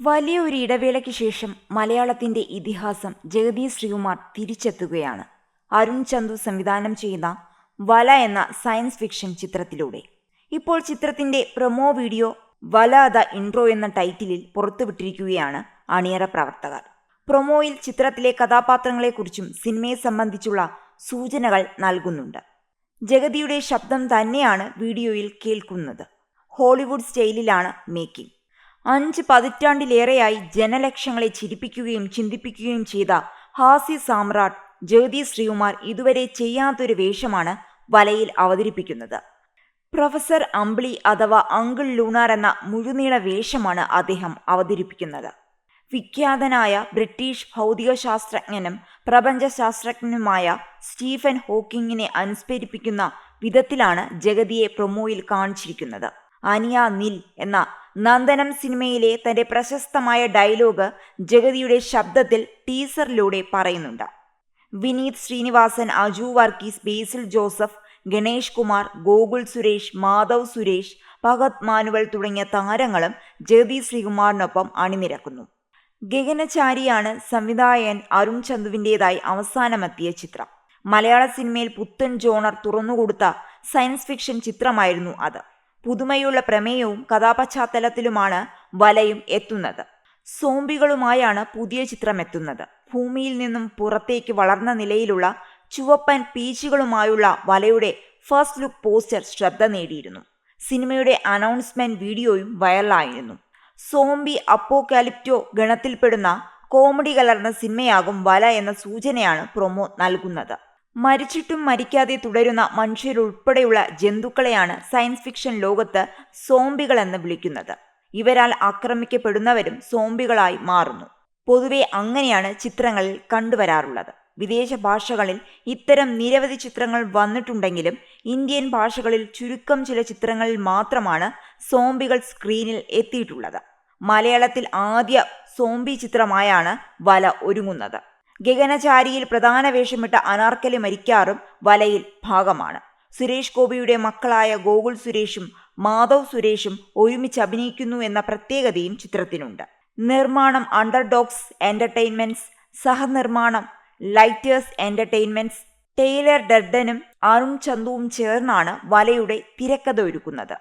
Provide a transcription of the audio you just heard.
വലിയ ഒരു ഇടവേളയ്ക്ക് ശേഷം മലയാളത്തിന്റെ ഇതിഹാസം ജഗതി ശ്രീകുമാർ തിരിച്ചെത്തുകയാണ്. അരുൺ ചന്തു സംവിധാനം ചെയ്യുന്ന വല എന്ന സയൻസ് ഫിക്ഷൻ ചിത്രത്തിലൂടെ. ഇപ്പോൾ ചിത്രത്തിന്റെ പ്രൊമോ വീഡിയോ വല ദ ഇൻട്രോ എന്ന ടൈറ്റിലിൽ പുറത്തുവിട്ടിരിക്കുകയാണ് അണിയറ പ്രവർത്തകർ. പ്രൊമോയിൽ ചിത്രത്തിലെ കഥാപാത്രങ്ങളെക്കുറിച്ചും സിനിമയെ സംബന്ധിച്ചുള്ള സൂചനകൾ നൽകുന്നുണ്ട്. ജഗതിയുടെ ശബ്ദം തന്നെയാണ് വീഡിയോയിൽ കേൾക്കുന്നത്. Hollywood സ്റ്റൈലിലാണ് making. 5 പതിറ്റാണ്ടിലേറെയായി ജനലക്ഷങ്ങളെ ചിരിപ്പിക്കുകയും ചിന്തിപ്പിക്കുകയും ചെയ്ത ഹാസ്യ സാമ്രാട്ട് ജഗതി ശ്രീകുമാർ ഇതുവരെ ചെയ്യാത്തൊരു വേഷമാണ് വലയിൽ അവതരിപ്പിക്കുന്നത്. പ്രൊഫസർ അമ്പിളി അഥവാ അങ്കിൾ ലൂണാർ എന്ന മുഴുനീള വേഷമാണ് അദ്ദേഹം അവതരിപ്പിക്കുന്നത്. വിഖ്യാതനായ ബ്രിട്ടീഷ് ഭൗതികശാസ്ത്രജ്ഞനും പ്രപഞ്ചശാസ്ത്രജ്ഞനുമായ സ്റ്റീഫൻ ഹോക്കിങ്ങിനെ അനുസ്മരിപ്പിക്കുന്ന വിധത്തിലാണ് ജഗതിയെ പ്രൊമോയിൽ കാണിച്ചിരിക്കുന്നത്. അനിയ നിൽ എന്ന നന്ദനം സിനിമയിലെ തന്റെ പ്രശസ്തമായ ഡയലോഗ് ജഗതിയുടെ ശബ്ദത്തിൽ ടീസറിലൂടെ പറയുന്നുണ്ട്. വിനീത് ശ്രീനിവാസൻ, അജു വർഗീസ്, ബേസിൽ ജോസഫ്, ഗണേഷ് കുമാർ, ഗോകുൽ സുരേഷ്, മാധവ് സുരേഷ്, ഭഗത് മാനുവൽ തുടങ്ങിയ താരങ്ങളും ജഗതി ശ്രീകുമാറിനൊപ്പം അണിനിരക്കുന്നു. ഗഗനചാരിയാണ് സംവിധായകൻ അരുൺ ചന്തുവിൻ്റെതായി അവസാനമെത്തിയ ചിത്രം. മലയാള സിനിമയിൽ പുത്തൻ ജോണർ തുറന്നുകൊടുത്ത സയൻസ് ഫിക്ഷൻ ചിത്രമായിരുന്നു അത്. പുതുമയുള്ള പ്രമേയവും കഥാപശ്ചാത്തലത്തിലുമാണ് വലയും എത്തുന്നത്. സോംബികളുമായാണ് പുതിയ ചിത്രം എത്തുന്നത്. ഭൂമിയിൽ നിന്നും പുറത്തേക്ക് വളർന്ന നിലയിലുള്ള ചുവപ്പൻ പീച്ചുകളുമായുള്ള വലയുടെ ഫസ്റ്റ് ലുക്ക് പോസ്റ്റർ ശ്രദ്ധ നേടിയിരുന്നു. സിനിമയുടെ അനൗൺസ്മെന്റ് വീഡിയോയും വൈറലായിരുന്നു. സോംബി അപ്പോകാലിപ്റ്റോ ഗണത്തിൽപ്പെടുന്ന കോമഡി കലർന്ന സിനിമയാകും വല എന്ന സൂചനയാണ് പ്രൊമോ നൽകുന്നത്. മരിച്ചിട്ടും മരിക്കാതെ തുടരുന്ന മനുഷ്യരുൾപ്പെടെയുള്ള ജന്തുക്കളെയാണ് സയൻസ് ഫിക്ഷൻ ലോകത്ത് സോംബികളെന്ന് വിളിക്കുന്നത്. ഇവരാൽ ആക്രമിക്കപ്പെടുന്നവരും സോംബികളായി മാറുന്നു. പൊതുവെ അങ്ങനെയാണ് ചിത്രങ്ങളിൽ കണ്ടുവരാറുള്ളത്. വിദേശ ഭാഷകളിൽ ഇത്തരം നിരവധി ചിത്രങ്ങൾ വന്നിട്ടുണ്ടെങ്കിലും ഇന്ത്യൻ ഭാഷകളിൽ ചുരുക്കം ചില ചിത്രങ്ങളിൽ മാത്രമാണ് സോംബികൾ സ്ക്രീനിൽ എത്തിയിട്ടുള്ളത്. മലയാളത്തിൽ ആദ്യ സോംബി ചിത്രമായാണ് വല ഒരുങ്ങുന്നത്. ഗഗനചാരിയിൽ പ്രധാന വേഷമിട്ട അനാർക്കലി മരിക്കാറും വലയിൽ ഭാഗമാണ്. സുരേഷ് ഗോപിയുടെ മക്കളായ ഗോകുൽ സുരേഷും മാധവ് സുരേഷും ഒരുമിച്ച് അഭിനയിക്കുന്നു എന്ന പ്രത്യേകതയും ചിത്രത്തിനുണ്ട്. നിർമ്മാണം അണ്ടർഡോഗ്സ് എന്റർടൈൻമെന്റ്സ്, സഹനിർമ്മാണം ലൈറ്റേഴ്സ് എന്റർടൈൻമെന്റ്സ്. ടെയ്ലർ ഡർഡനും അരുൺ ചന്തുവും ചേർന്നാണ് വലയുടെ തിരക്കഥ ഒരുക്കുന്നത്.